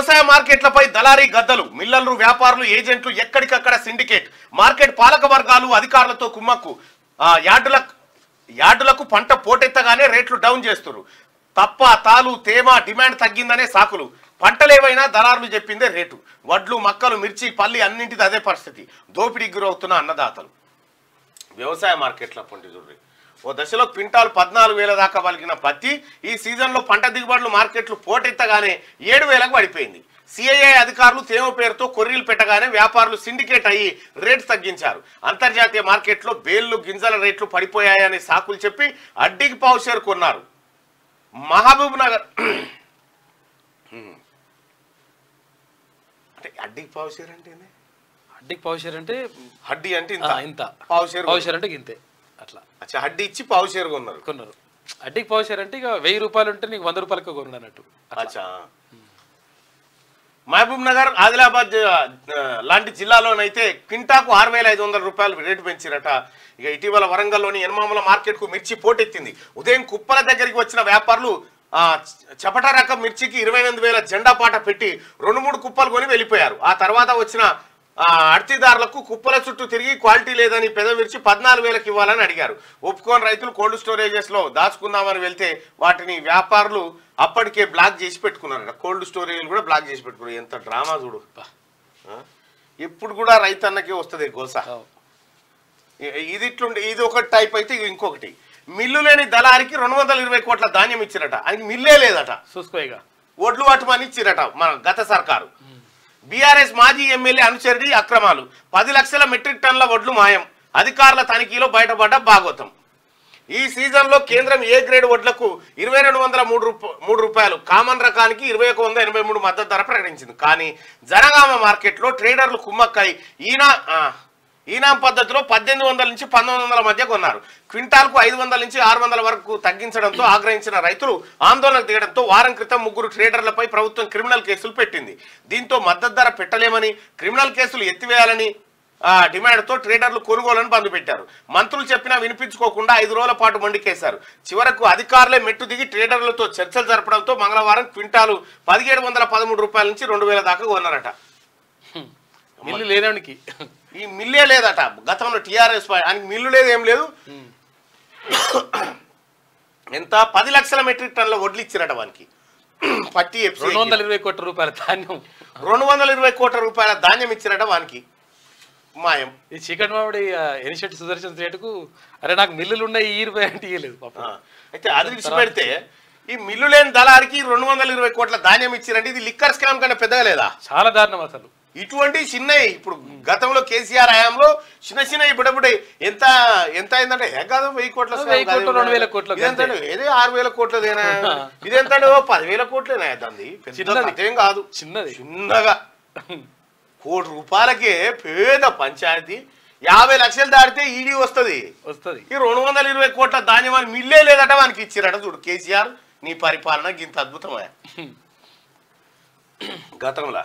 వ్యవసాయ మార్కెట్లపై దళారీ గద్దలు, మిల్లర్లు, వ్యాపారులు, ఏజెంట్లు ఎక్కడికక్కడ సిండికేట్, మార్కెట్ పాలక వర్గాలు అధికారులతో కుమ్మక్కు. యార్డులకు పంట పోటెత్తగానే రేట్లు డౌన్ చేస్తున్నారు. తప్ప తాలు తేమ డిమాండ్ తగ్గిందనే సాకులు. పంటలేవైనా దళారులు చెప్పిందే రేటు. వడ్లు, మక్కలు, మిర్చి, పల్లి అన్నింటిది అదే పరిస్థితి. దోపిడీకి గురవుతున్న అన్నదాతలు. వ్యవసాయ మార్కెట్ల పొంటి చూడండి, ఓ దశలో క్వింటాల్ 14,000 దాకా పలికిన పత్తి ఈ సీజన్లో పంట దిగుబడులు మార్కెట్లు పోటెత్తగానే 7,000కు పడిపోయింది. సిఐఐ అధికారులు తేమ పేరుతో కొర్రీలు పెట్టగానే వ్యాపారులు సిండికేట్ అయ్యి రేటు తగ్గించారు. అంతర్జాతీయ మార్కెట్లో బేళ్లు, గింజల రేట్లు పడిపోయాయని సాకులు చెప్పి అడ్డికి పావుషేరు కొన్నారు. మహబూబ్ నగర్ అంటే అడ్డికి పావుషేరు అంటే అడ్డికి పావుషేరు అంటే హడ్డీ అంటే ఇంత పావుషేరు అంటే ఇంతే అట్లా. అచ్చా, హడ్డీ ఇచ్చి పావుషేరు కొన్నారు. అడ్డికి పావుషేరు అంటే ఇక 1,000 రూపాయలు ఉంటే నీకు 100 రూపాయలకు కొన్నాడు అన్నట్టు. అచ్చా, మహబూబ్ నగర్, ఆదిలాబాద్ లాంటి జిల్లాలోనైతే క్వింటాకు 6,500 రూపాయలు రేటు పెంచిరట. ఇక ఇటీవల వరంగల్లోని ఎనమాముల మార్కెట్కు మిర్చి పోటెత్తింది. ఉదయం కుప్పల దగ్గరికి వచ్చిన వ్యాపారులు చపట రకం మిర్చికి 28,000 జెండా పాట పెట్టి 2-3 కుప్పలు కొని వెళ్ళిపోయారు. ఆ తర్వాత వచ్చిన అర్తిదారులకు కుప్పల చుట్టూ తిరిగి క్వాలిటీ లేదని పెదవిర్చి 14,000కి ఇవ్వాలని అడిగారు. ఒప్పుకోని రైతులు కోల్డ్ స్టోరేజెస్లో దాచుకుందామని వెళ్తే వాటిని వ్యాపారులు అప్పటికే బ్లాక్ చేసి పెట్టుకున్నారట. కోల్డ్ స్టోరేజ్లు కూడా బ్లాక్ చేసి పెట్టుకున్నారు. ఎంత డ్రామా చూడు. ఇప్పుడు కూడా రైతన్నకే వస్తుంది గోస. ఇది ఇట్లుండి ఇది ఒక టైప్ అయితే ఇంకొకటి, మిల్లు లేని దళారికి 220 కోట్ల ధాన్యం ఇచ్చిరట. ఆయనకి మిల్లే లేదట. చూసుకోగా ఒడ్లు పట్టుమని ఇచ్చిరట మన గత సర్కారు. బీఆర్ఎస్ మాజీ ఎమ్మెల్యే అనుచరుడి అక్రమాలు, 10 లక్షల మెట్రిక్ టన్నుల వడ్లు మాయం, అధికారుల తనిఖీలో బయటపడ్డ భాగవతం. ఈ సీజన్లో కేంద్రం ఏ గ్రేడ్ వడ్లకు 2,203 రూపాయలు, కామన్ రకానికి 2,183 మద్దతు ధర ప్రకటించింది. కానీ జనగామ మార్కెట్లో ట్రేడర్లు కుమ్మక్కై ఈనాం పద్ధతిలో 1,800 నుంచి 1,900 మధ్య కొన్నారు. క్వింటాల్కు 500 నుంచి 600 వరకు తగ్గించడంతో ఆగ్రహించిన రైతులు ఆందోళనకు దిగడంతో వారం క్రితం 3 ట్రేడర్లపై ప్రభుత్వం క్రిమినల్ కేసులు పెట్టింది. దీంతో మద్దతు ధర పెట్టలేమని, క్రిమినల్ కేసులు ఎత్తివేయాలని డిమాండ్తో ట్రేడర్లు కొనుగోలను బంద్ పెట్టారు. మంత్రులు చెప్పినా వినిపించుకోకుండా 5 రోజుల పాటు మండికేశారు. చివరకు అధికారులే మెట్టు దిగి ట్రేడర్లతో చర్చలు జరపడంతో మంగళవారం క్వింటాలు 1,713 రూపాయల నుంచి 2,000 దాకా కొన్నారట. మిల్లు లేదానికి ఈ మిల్లే లేదట. గతంలో టీఆర్ఎస్ ఆయనకి మిల్లు లేదు, ఏం లేదు. ఎంత 10 లక్షల మెట్రిక్ టన్నుల వడ్లు ఇచ్చిరట వానికి. పట్టి 220 కోట్ల రూపాయల ధాన్యం, 220 కోట్ల రూపాయల ధాన్యం ఇచ్చిరట వానికి. మాయం. ఈ చీకటి మామిడి ఎనిశెట్టి సుదర్శన్ రేటుకు అరే నాకు మిల్లులు ఉన్నాయి ఈ రూపాయి అంటే ఇయ్యలేదు. అయితే అది విడిచిపెడితే ఈ మిల్లు లేని దళారికి 220 కోట్ల ధాన్యం ఇచ్చిరంటే ఇది లిక్కర్ స్కామ్ కన్నా పెద్దగా లేదా? చాలా దారుణం అసలు. ఇటువంటి చిన్నవి ఇప్పుడు గతంలో కేసీఆర్ హయాంలో చిన్న ఇప్పుడప్పుడే ఎంత ఎంత అయిందంటే కాదు 1,000 కోట్ల 2,000 కోట్ల ఏదో 6,000 కోట్లదేనా, ఇదెంత 10,000 కోట్లేనా? దాన్ని పెద్దేం కాదు, చిన్నగా 1 కోటి రూపాయలకే పేద పంచాయతీ 50 లక్షలు దాటితే ఈడీ వస్తుంది. ఈ 220 కోట్ల ధాన్యం అని మిల్లే లేదట వానికి ఇచ్చిరట. చూడు కేసీఆర్, నీ పరిపాలన ఇంత అద్భుతమయ్యా గతంలో.